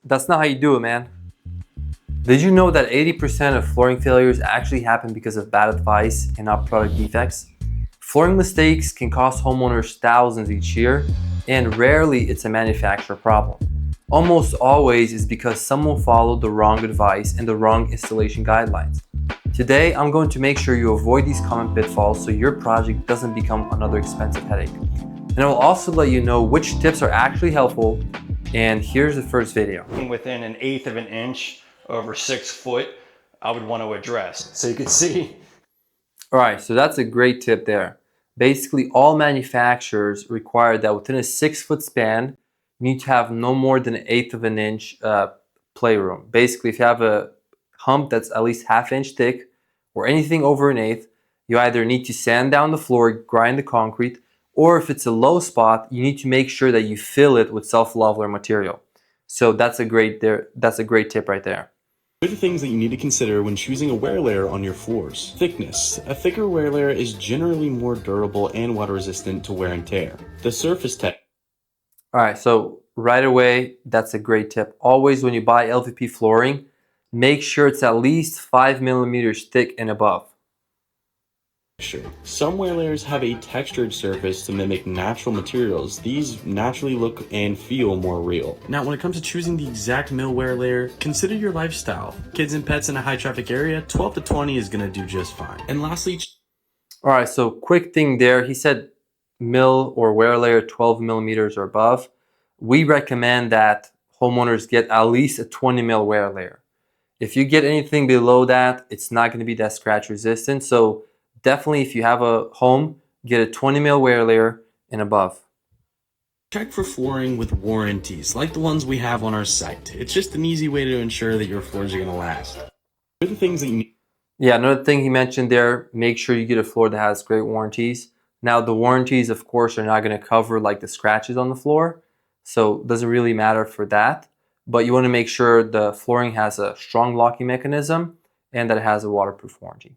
That's not how you do it, man. Did you know that 80% of flooring failures actually happen because of bad advice and not product defects? Flooring mistakes can cost homeowners thousands each year, and rarely it's a manufacturer problem. Almost always it's because someone followed the wrong advice and the wrong installation guidelines. Today, I'm going to make sure you avoid these common pitfalls so your project doesn't become another expensive headache. And I will also let you know which tips are actually helpful, and here's the first video. Within 1/8 of an inch over 6 foot, I would want to address. So you can see. All right, so that's a great tip there. Basically, all manufacturers require that within a 6-foot span, you need to have no more than 1/8 of an inch playroom. Basically, if you have a hump that's at least 1/2 inch thick or anything over 1/8, you either need to sand down the floor, grind the concrete, or if it's a low spot, you need to make sure that you fill it with self-leveler material. So that's a great tip right there. What are the things that you need to consider when choosing a wear layer on your floors? Thickness. A thicker wear layer is generally more durable and water resistant to wear and tear. The surface texture. All right, so right away, that's a great tip. Always when you buy LVP flooring, make sure it's at least 5 millimeters thick and above. Some wear layers have a textured surface to mimic natural materials. These naturally look and feel more real. Now, when it comes to choosing the exact mill wear layer, consider your lifestyle. Kids and pets in a high traffic area, 12 to 20 is going to do just fine. And lastly, all right, so quick thing there. He said mill or wear layer 12 millimeters or above. We recommend that homeowners get at least a 20 mil wear layer. If you get anything below that, it's not going to be that scratch resistant. So definitely, if you have a home, get a 20 mil wear layer and above. check for flooring with warranties, like the ones we have on our site. It's just an easy way to ensure that your floors are going to last. What are the things that you need? Yeah, another thing he mentioned there, make sure you get a floor that has great warranties. Now, the warranties, of course, are not going to cover like the scratches on the floor, so it doesn't really matter for that. But you want to make sure the flooring has a strong locking mechanism and that it has a waterproof warranty.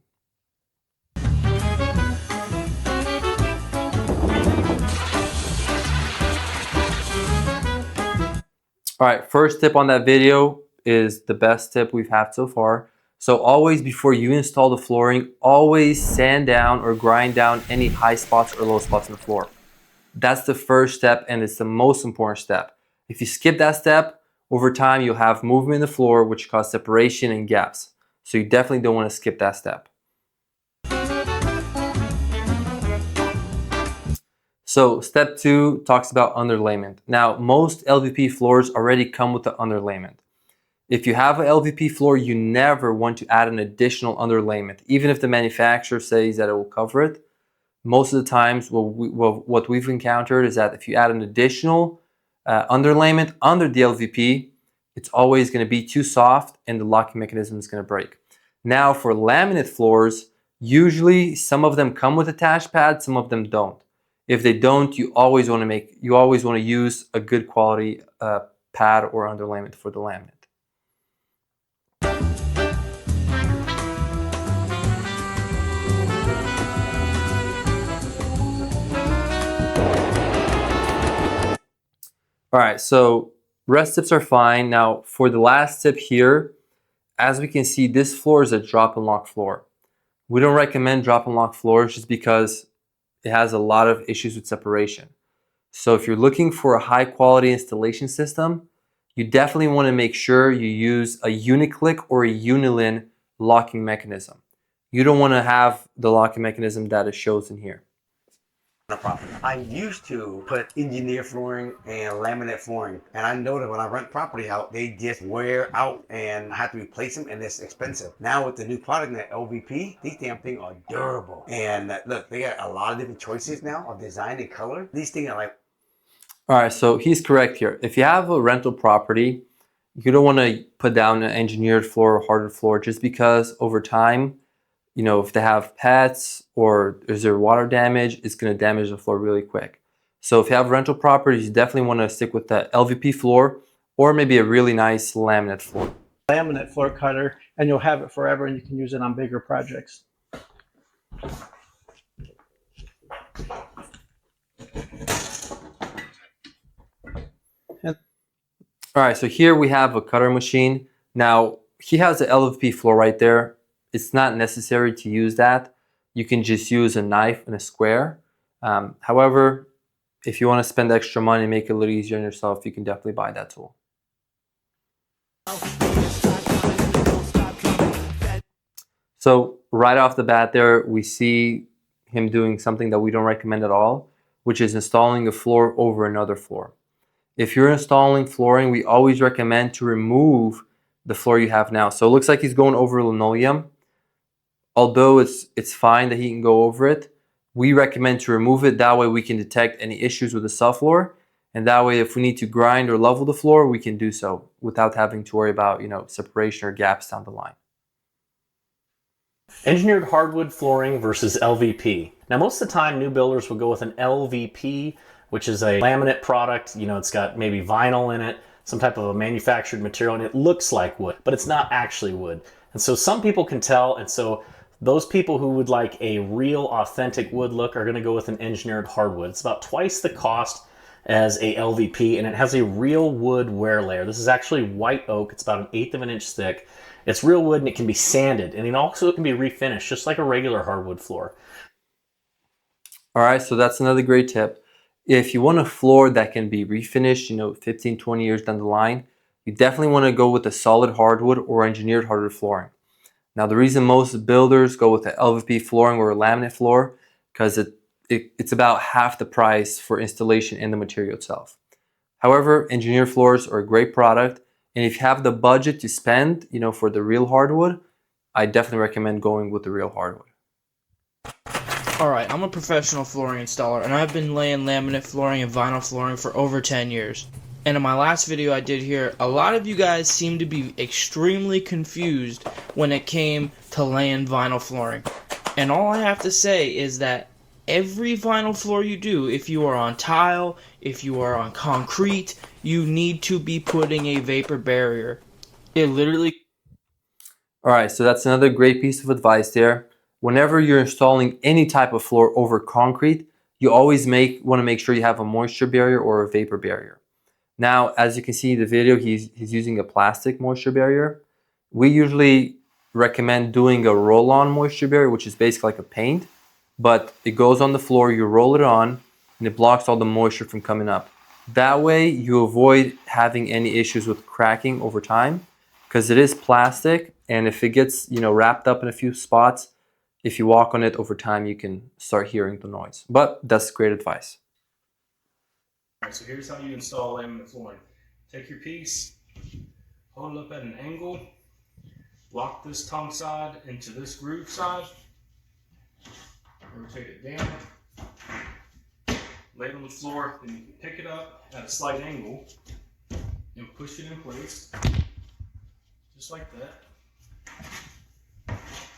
All right, first tip on that video is the best tip we've had so far. So always before you install the flooring, always sand down or grind down any high spots or low spots in the floor. That's the first step, and it's the most important step. If you skip that step, over time you'll have movement in the floor, which cause separation and gaps. So you definitely don't want to skip that step. So step 2 talks about underlayment. Now, most LVP floors already come with the underlayment. If you have an LVP floor, you never want to add an additional underlayment, even if the manufacturer says that it will cover it. Most of the times, what we've encountered is that if you add an additional underlayment under the LVP, it's always going to be too soft and the locking mechanism is going to break. Now, for laminate floors, usually some of them come with attached pads, some of them don't. If they don't, you always want to use a good quality pad or underlayment for the laminate. All right, so rest tips are fine. Now, for the last tip here, as we can see, this floor is a drop and lock floor. We don't recommend drop and lock floors just because it has a lot of issues with separation. So if you're looking for a high quality installation system, you definitely want to make sure you use a Uniclick or a Unilin locking mechanism. You don't want to have the locking mechanism that it shows in here. I used to put engineered flooring and laminate flooring, and I know that when I rent property out, they just wear out and I have to replace them, and it's expensive. Now with the new product, that LVP, these damn things are durable. And look, they got a lot of different choices now of design and color. These things are like... All right, so he's correct here. If you have a rental property, you don't want to put down an engineered floor or hardened floor just because over time, you know, if they have pets or is there water damage, it's going to damage the floor really quick. So if you have rental properties, you definitely want to stick with the LVP floor or maybe a really nice laminate floor. Laminate floor cutter, and you'll have it forever and you can use it on bigger projects. All right, so here we have a cutter machine. Now, he has an LVP floor right there. It's not necessary to use that. You can just use a knife and a square. However, if you want to spend extra money and make it a little easier on yourself, you can definitely buy that tool. So right off the bat there, we see him doing something that we don't recommend at all, which is installing a floor over another floor. If you're installing flooring, we always recommend to remove the floor you have now. So it looks like he's going over linoleum. Although it's fine that he can go over it, we recommend to remove it. That way we can detect any issues with the subfloor. And that way if we need to grind or level the floor, we can do so without having to worry about, separation or gaps down the line. Engineered hardwood flooring versus LVP. Now, most of the time, new builders will go with an LVP, which is a laminate product. It's got maybe vinyl in it, some type of a manufactured material, and it looks like wood, but it's not actually wood. And so some people can tell, and so those people who would like a real authentic wood look are going to go with an engineered hardwood. It's about twice the cost as a LVP, and it has a real wood wear layer. This is actually white oak. It's about 1/8 of an inch thick. It's real wood, and it can be sanded, and it can be refinished just like a regular hardwood floor. All right, so that's another great tip. If you want a floor that can be refinished, 15, 20 years down the line, you definitely want to go with a solid hardwood or engineered hardwood flooring. Now, the reason most builders go with the LVP flooring or a laminate floor, because it's about half the price for installation and the material itself. However, engineered floors are a great product, and if you have the budget to spend, for the real hardwood, I definitely recommend going with the real hardwood. Alright, I'm a professional flooring installer, and I've been laying laminate flooring and vinyl flooring for over 10 years. And in my last video I did here, a lot of you guys seem to be extremely confused when it came to laying vinyl flooring. And all I have to say is that every vinyl floor you do, if you are on tile, if you are on concrete, you need to be putting a vapor barrier. It literally... Alright, so that's another great piece of advice there. Whenever you're installing any type of floor over concrete, you always want to make sure you have a moisture barrier or a vapor barrier. Now, as you can see in the video, he's using a plastic moisture barrier. We usually recommend doing a roll-on moisture barrier, which is basically like a paint, but it goes on the floor, you roll it on, and it blocks all the moisture from coming up. That way, you avoid having any issues with cracking over time, because it is plastic, and if it gets wrapped up in a few spots, if you walk on it over time, you can start hearing the noise. But that's great advice. Alright, so here's how you install laminate flooring. Take your piece, hold it up at an angle, lock this tongue side into this groove side, rotate it down, lay it on the floor, then you can pick it up at a slight angle and push it in place, just like that.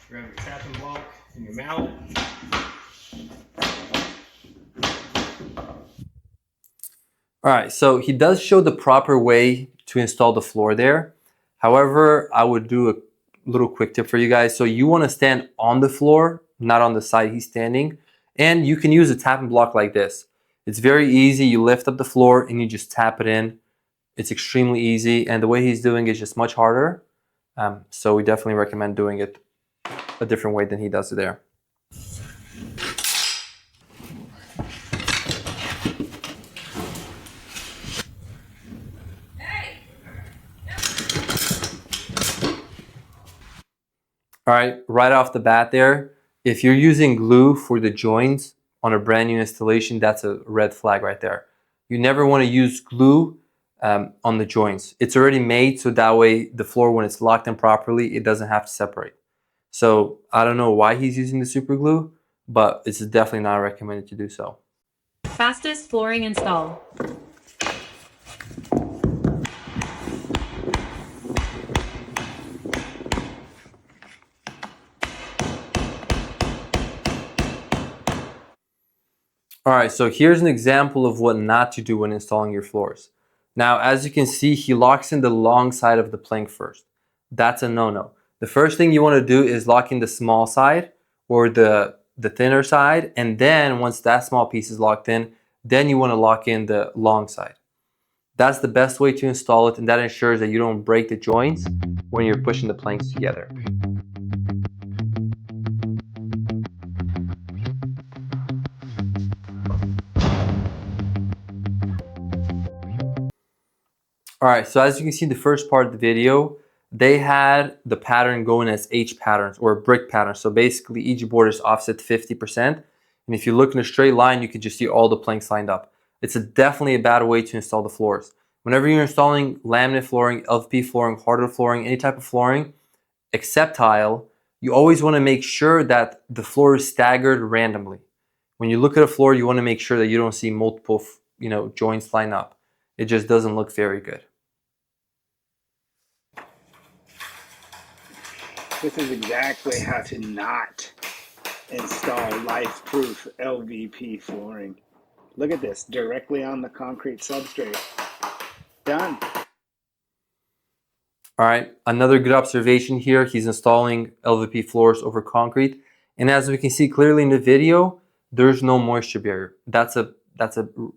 Grab your tapping block and your mallet. All right, so he does show the proper way to install the floor there. However, I would do a little quick tip for you guys. So you want to stand on the floor, not on the side he's standing. And you can use a tapping block like this. It's very easy. You lift up the floor and you just tap it in. It's extremely easy. And the way he's doing it is just much harder. So we definitely recommend doing it a different way than he does it there. All right off the bat there, if you're using glue for the joints on a brand new installation, that's a red flag right there. You never want to use glue on the joints. It's already made so that way the floor, when it's locked in properly, it doesn't have to separate. So I don't know why he's using the super glue, but it's definitely not recommended to do so. Fastest flooring install. All right, so here's an example of what not to do when installing your floors. Now, as you can see, he locks in the long side of the plank first. That's a no-no. The first thing you want to do is lock in the small side or the thinner side, and then once that small piece is locked in, then you want to lock in the long side. That's the best way to install it, and that ensures that you don't break the joints when you're pushing the planks together. Alright, so as you can see in the first part of the video, they had the pattern going as H patterns or brick patterns. So basically each board is offset 50%. And if you look in a straight line, you can just see all the planks lined up. It's definitely a bad way to install the floors. Whenever you're installing laminate flooring, LVP flooring, hardwood flooring, any type of flooring, except tile, you always want to make sure that the floor is staggered randomly. When you look at a floor, you want to make sure that you don't see multiple, joints line up. It just doesn't look very good. This is exactly how to not install life-proof LVP flooring. Look at this, directly on the concrete substrate. Done. All right, another good observation here. He's installing LVP floors over concrete. And as we can see clearly in the video, there's no moisture barrier. That's a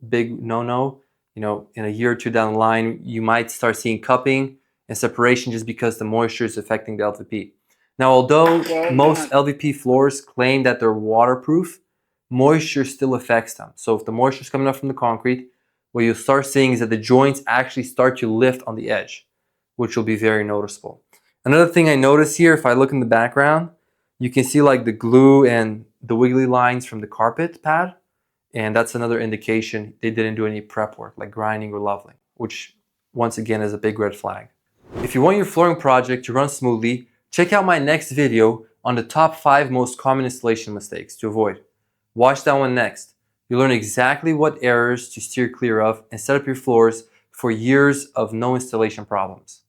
big no-no. In a year or two down the line, you might start seeing cupping and separation just because the moisture is affecting the LVP. Now, although most LVP floors claim that they're waterproof, moisture still affects them. So if the moisture is coming up from the concrete, what you'll start seeing is that the joints actually start to lift on the edge, which will be very noticeable. Another thing I notice here, if I look in the background, you can see like the glue and the wiggly lines from the carpet pad. And that's another indication they didn't do any prep work like grinding or leveling, which once again is a big red flag. If you want your flooring project to run smoothly, check out my next video on the top 5 most common installation mistakes to avoid. Watch that one next. You'll learn exactly what errors to steer clear of and set up your floors for years of no installation problems.